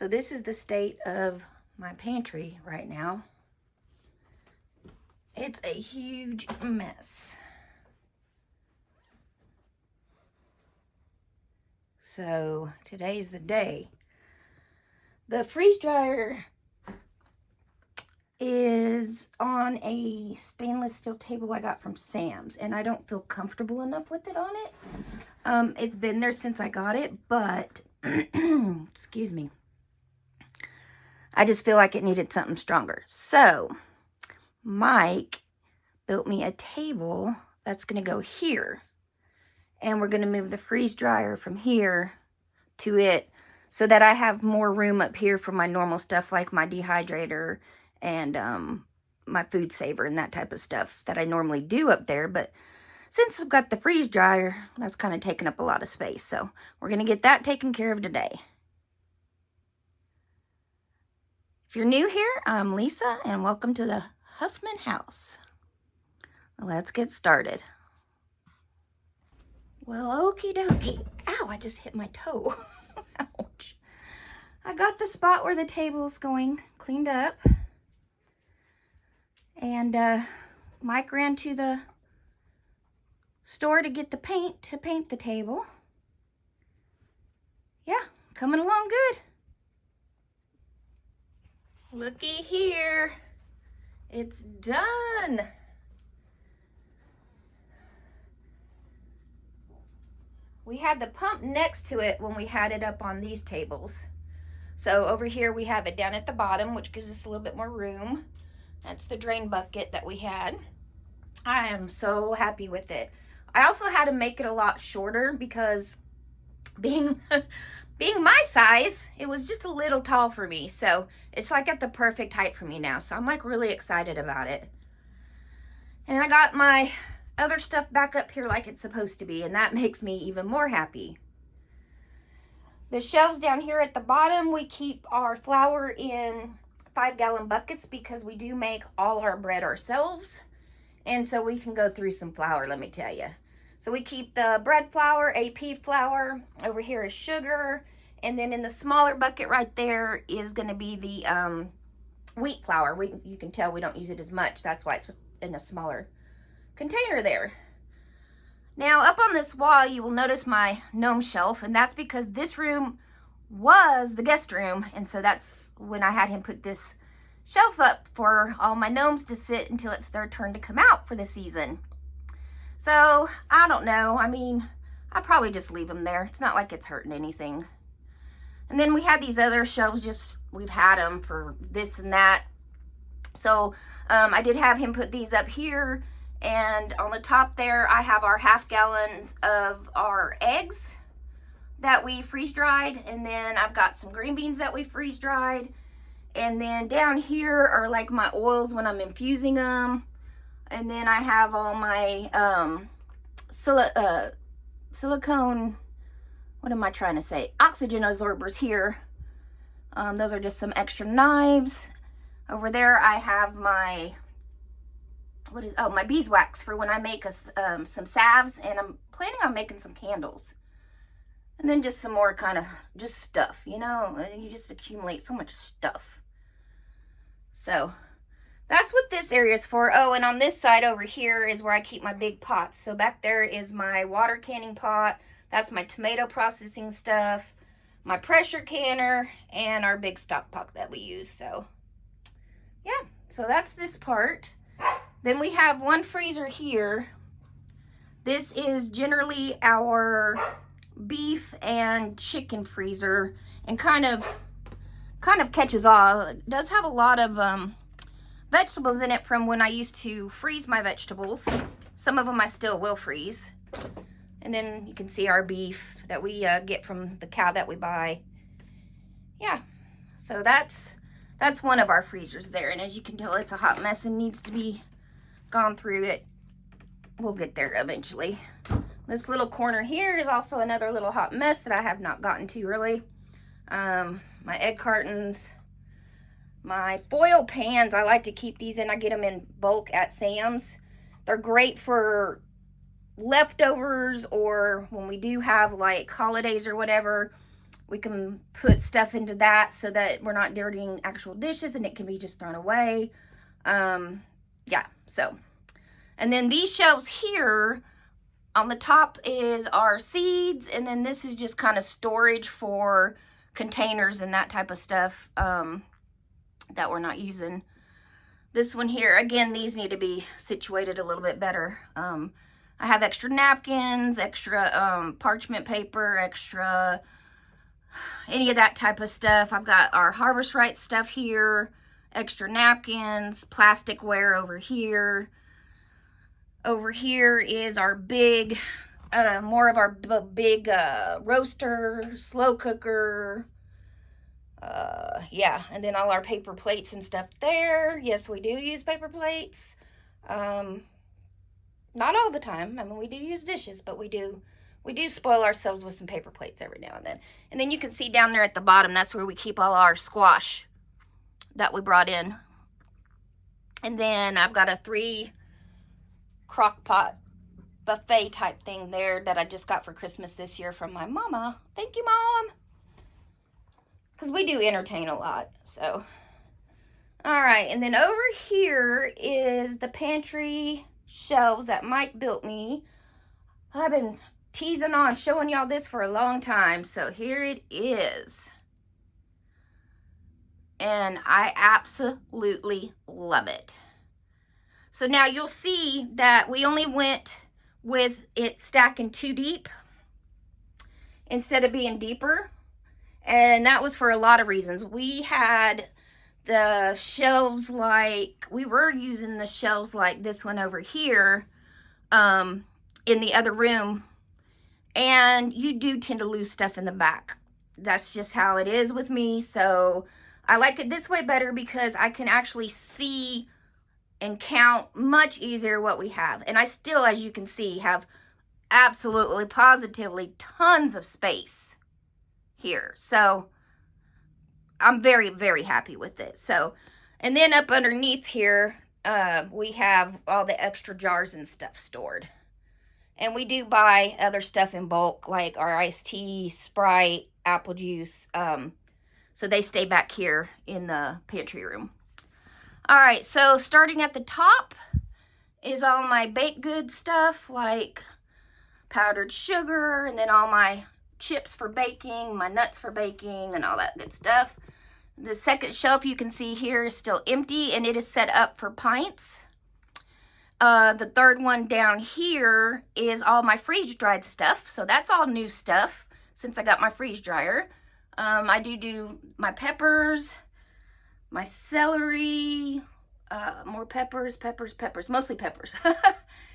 So this is the state of my pantry right now. It's a huge mess. So today's the day. The freeze dryer is on a stainless steel table I got from Sam's, and I don't feel comfortable enough with it on it. It's been there since I got it, but excuse me, I just feel like it needed something stronger. So Mike built me a table that's going to go here, and we're going to move the freeze dryer from here to it so that I have more room up here for my normal stuff like my dehydrator and my food saver and that type of stuff that I normally do up there. But since I've got the freeze dryer, that's kind of taking up a lot of space. So we're going to get that taken care of today. If you're new here, I'm Lisa, and welcome to the Huffman house. Let's get started. Well, okie dokie. Ow, I just hit my toe. Ouch. I got the spot where the table's going cleaned up. And Mike ran to the store to get the paint to paint the table. Yeah, coming along good. Looky here. It's done. We had the pump next to it when we had it up on these tables. So over here we have it down at the bottom, which gives us a little bit more room. That's the drain bucket that we had. I am so happy with it. I also had to make it a lot shorter because being my size, it was just a little tall for me. So it's like at the perfect height for me now. So I'm like really excited about it. And I got my other stuff back up here like it's supposed to be, and that makes me even more happy. The shelves down here at the bottom, we keep our flour in 5-gallon buckets because we do make all our bread ourselves, and so we can go through some flour, let me tell you. So we keep the bread flour, AP flour. Over here is sugar, and then in the smaller bucket right there is going to be the wheat flour. You can tell we don't use it as much. That's why it's in a smaller container there. Now up on this wall you will notice my gnome shelf, and that's because this room was the guest room, and so that's when I had him put this shelf up for all my gnomes to sit until it's their turn to come out for the season. So I don't know, I mean, I probably just leave them there. It's not like it's hurting anything. And then we had these other shelves, we've had them for this and that. So I did have him put these up here. And on the top there, I have our 1/2 gallon of our eggs that we freeze dried. And then I've got some green beans that we freeze dried. And then down here are like my oils when I'm infusing them. And then I have all my silicone, what am I trying to say? Oxygen absorbers here. Those are just some extra knives. Over there I have my my beeswax for when I make some salves, and I'm planning on making some candles. And then just some more kind of just stuff, you know, you just accumulate so much stuff. So that's what this area is for. Oh, and on this side over here is where I keep my big pots. So back there is my water canning pot. That's my tomato processing stuff, my pressure canner, and our big stock pot that we use. So yeah, so that's this part. Then we have one freezer here. This is generally our beef and chicken freezer, and kind of catches all. It does have a lot of vegetables in it from when I used to freeze my vegetables. Some of them I still will freeze. And then you can see our beef that we get from the cow that we buy. Yeah, so that's one of our freezers there. And as you can tell, it's a hot mess and needs to be gone through it. We'll get there eventually. This little corner here is also another little hot mess that I have not gotten to really. My egg cartons, my foil pans, I like to keep these in. I get them in bulk at Sam's. They're great for leftovers, or when we do have like holidays or whatever, We can put stuff into that so that we're not dirtying actual dishes and it can be just thrown away. Yeah, so. And then these shelves here, on the top is our seeds, and then this is just kind of storage for containers and that type of stuff that we're not using. This one here, again, these need to be situated a little bit better. I have extra napkins, extra parchment paper, extra any of that type of stuff. I've got our Harvest Right stuff here, extra napkins, plasticware over here. Over here is our big, more of our big roaster, slow cooker. Yeah, and then all our paper plates and stuff there. Yes, we do use paper plates. Not all the time. I mean, we do use dishes, but we do spoil ourselves with some paper plates every now and then. And then you can see down there at the bottom, that's where we keep all our squash that we brought in. And then I've got a 3 crock pot buffet type thing there that I just got for Christmas this year from my mama. Thank you, Mom. Because we do entertain a lot, so. All right, and then over here is the pantry shelves that Mike built me. I've been teasing on showing y'all this for a long time, so here it is. And I absolutely love it. So now you'll see that we only went with it stacking 2 deep instead of being deeper. And that was for a lot of reasons. We had the shelves like, we were using the shelves like this one over here in the other room. And you do tend to lose stuff in the back. That's just how it is with me. So I like it this way better because I can actually see and count much easier what we have. And I still, as you can see, have absolutely, positively tons of space here. So I'm very, very happy with it. So, and then up underneath here, we have all the extra jars and stuff stored. And we do buy other stuff in bulk, like our iced tea, Sprite, apple juice. So they stay back here in the pantry room. All right, so starting at the top is all my baked good stuff, like powdered sugar, and then all my chips for baking, my nuts for baking, and all that good stuff. The second shelf you can see here is still empty, and it is set up for pints. The third one down here is all my freeze-dried stuff, so that's all new stuff since I got my freeze dryer. I do my peppers, my celery, more peppers, mostly peppers.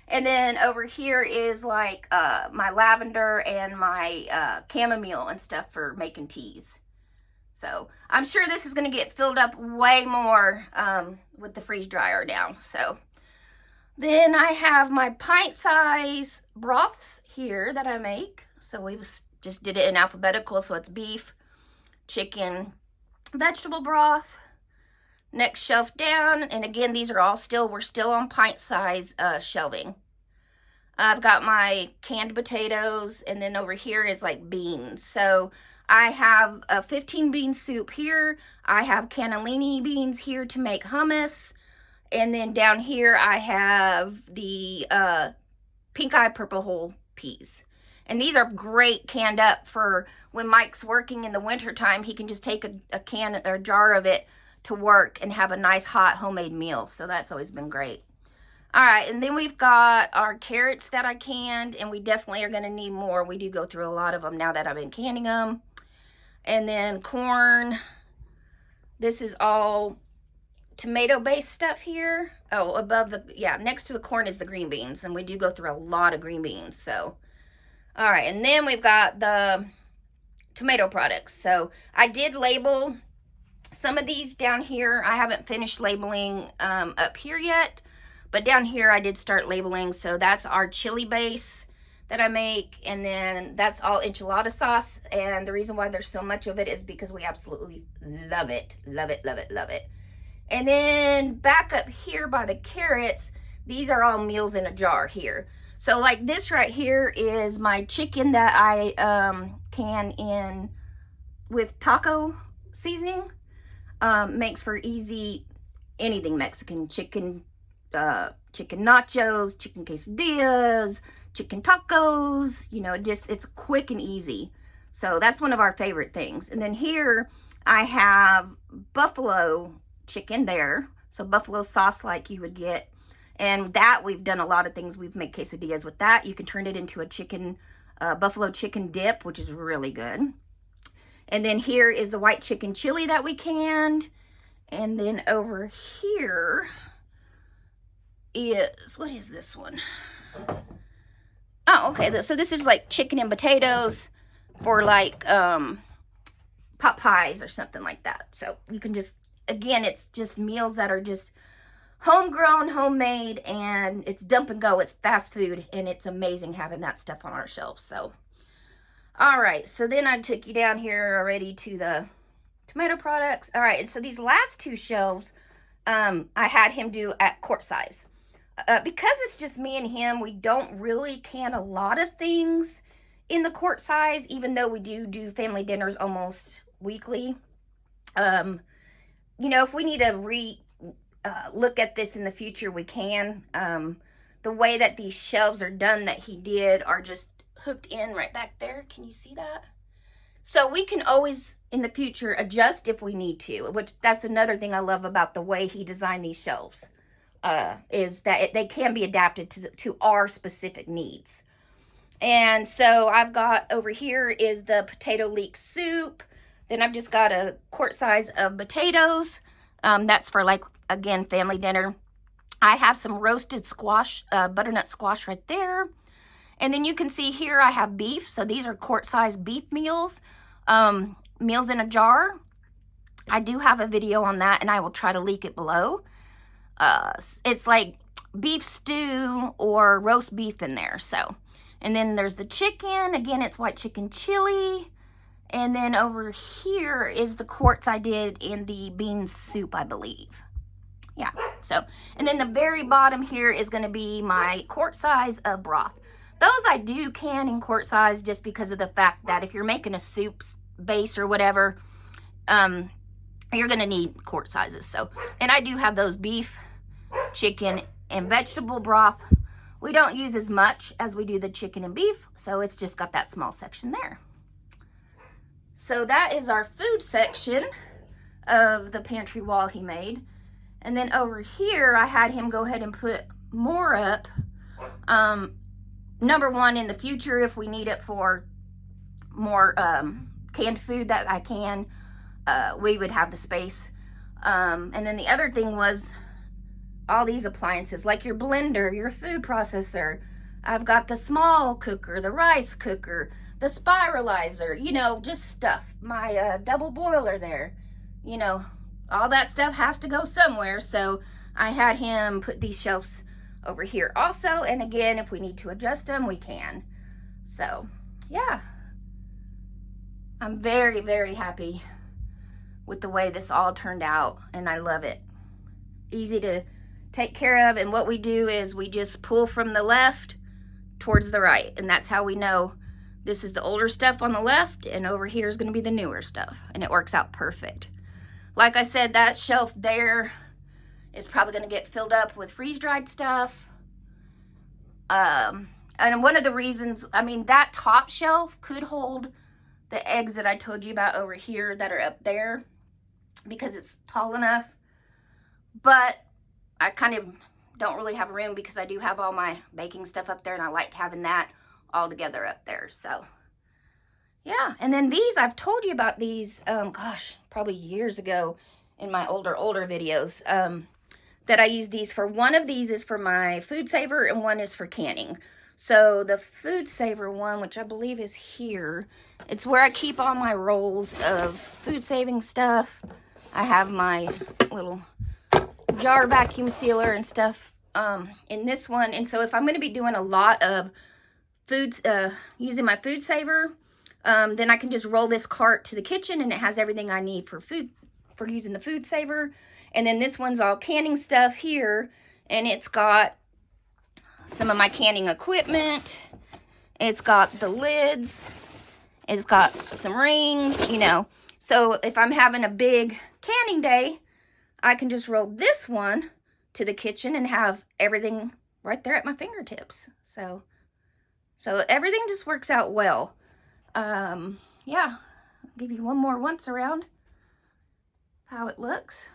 And then over here is like my lavender and my chamomile and stuff for making teas. So I'm sure this is going to get filled up way more with the freeze dryer now. So then I have my pint size broths here that I make. So we just did it in alphabetical. So it's beef, chicken, vegetable broth. Next shelf down, and again, these are all we're still on pint size shelving. I've got my canned potatoes, and then over here is like beans. So I have a 15 bean soup here. I have cannellini beans here to make hummus. And then down here I have the pink eye purple hull peas. And these are great canned up for when Mike's working in the wintertime. He can just take a can or a jar of it to work and have a nice hot homemade meal. So that's always been great. All right, and then we've got our carrots that I canned, and we definitely are going to need more. We do go through a lot of them now that I've been canning them. And then corn. This is all tomato-based stuff here. Oh, next to the corn is the green beans, and we do go through a lot of green beans. So, all right, and then we've got the tomato products. So I did label some of these down here. I haven't finished labeling up here yet, but down here I did start labeling. So that's our chili base that I make, and then that's all enchilada sauce. And the reason why there's so much of it is because we absolutely love it. Love it, love it, love it. And then back up here by the carrots, these are all meals in a jar here. So like this right here is my chicken that I can in with taco seasoning. Makes for easy anything Mexican. Chicken nachos, chicken quesadillas, chicken tacos, you know, it's quick and easy. So that's one of our favorite things. And then here I have buffalo chicken there. So buffalo sauce like you would get. And that we've done a lot of things. We've made quesadillas with that. You can turn it into a buffalo chicken dip, which is really good. And then here is the white chicken chili that we canned. And then over here is, what is this one? Oh, okay. So this is like chicken and potatoes for like pot pies or something like that. So you can just, again, it's just meals that are just homegrown, homemade, and it's dump and go. It's fast food, and it's amazing having that stuff on our shelves. So, all right. So then I took you down here already to the tomato products. All right. So these last two shelves, I had him do at quart size. Because it's just me and him, we don't really can a lot of things in the quart size, even though we do family dinners almost weekly. You know, if we need to look at this in the future, we can. The way that these shelves are done that he did are just hooked in right back there. Can you see that? So we can always in the future adjust if we need to, which that's another thing I love about the way he designed these shelves. Is that they can be adapted to our specific needs. And so I've got over here is the potato leek soup. Then I've just got a quart size of potatoes. That's for like, again, family dinner. I have some roasted squash, butternut squash right there. And then you can see here I have beef. So these are quart size beef meals, meals in a jar. I do have a video on that and I will try to link it below. It's like beef stew or roast beef in there. So, and then there's the chicken. Again, it's white chicken chili. And then over here is the quarts I did in the bean soup, I believe. Yeah. So, and then the very bottom here is going to be my quart size of broth. Those I do can in quart size just because of the fact that if you're making a soup base or whatever, you're going to need quart sizes. So, and I do have those beef, chicken, and vegetable broth. We don't use as much as we do the chicken and beef, so it's just got that small section there. So that is our food section of the pantry wall he made. And then over here, I had him go ahead and put more up. Number one, in the future, if we need it for more canned food that I can, we would have the space. And then the other thing was all these appliances, like your blender, your food processor. I've got the small cooker, the rice cooker, the spiralizer, you know, just stuff. My double boiler there, you know, all that stuff has to go somewhere. So I had him put these shelves over here also. And again, if we need to adjust them, we can. So yeah, I'm very, very happy with the way this all turned out, and I love it. Easy to take care of, and what we do is we just pull from the left towards the right, and that's how we know this is the older stuff on the left, and over here is going to be the newer stuff, and it works out perfect. Like I said, that shelf there is probably going to get filled up with freeze-dried stuff. And one of the reasons, I mean, that top shelf could hold the eggs that I told you about over here that are up there because it's tall enough, but I kind of don't really have room because I do have all my baking stuff up there, and I like having that all together up there. So yeah, and then these, I've told you about these, gosh, probably years ago in my older videos, that I use these for. One of these is for my food saver and one is for canning. So the food saver one, which I believe is here, it's where I keep all my rolls of food saving stuff. I have my little jar vacuum sealer and stuff in this one. And so if I'm going to be doing a lot of foods, using my food saver, then I can just roll this cart to the kitchen and it has everything I need for food, for using the food saver. And then this one's all canning stuff here, and it's got some of my canning equipment. It's got the lids, It's got some rings, you know. So if I'm having a big canning day, I can just roll this one to the kitchen and have everything right there at my fingertips. So everything just works out well. Yeah, I'll give you one more once around how it looks.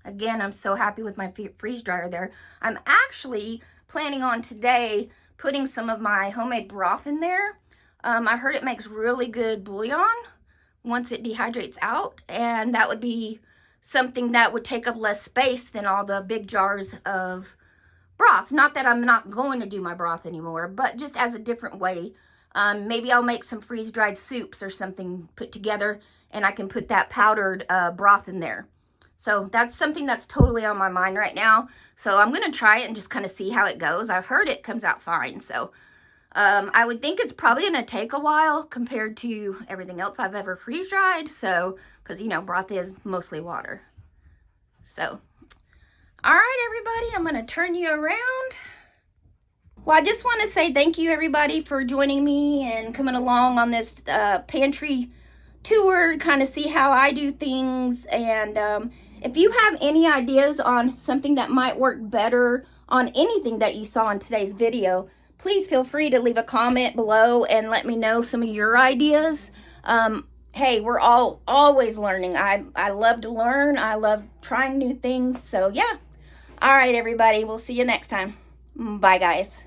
Again, I'm so happy with my freeze dryer there. I'm actually planning on today putting some of my homemade broth in there. I heard it makes really good bouillon once it dehydrates out, and that would be something that would take up less space than all the big jars of broth. Not that I'm not going to do my broth anymore, but just as a different way. Maybe I'll make some freeze-dried soups or something put together, and I can put that powdered broth in there. So that's something that's totally on my mind right now. So I'm going to try it and just kind of see how it goes. I've heard it comes out fine. So I would think it's probably going to take a while compared to everything else I've ever freeze dried. So, because, you know, broth is mostly water. So, all right, everybody, I'm going to turn you around. Well, I just want to say thank you, everybody, for joining me and coming along on this pantry tour, kind of see how I do things. And if you have any ideas on something that might work better on anything that you saw in today's video, please feel free to leave a comment below and let me know some of your ideas. Hey, we're all always learning. I love to learn. I love trying new things. So yeah. All right, everybody. We'll see you next time. Bye, guys.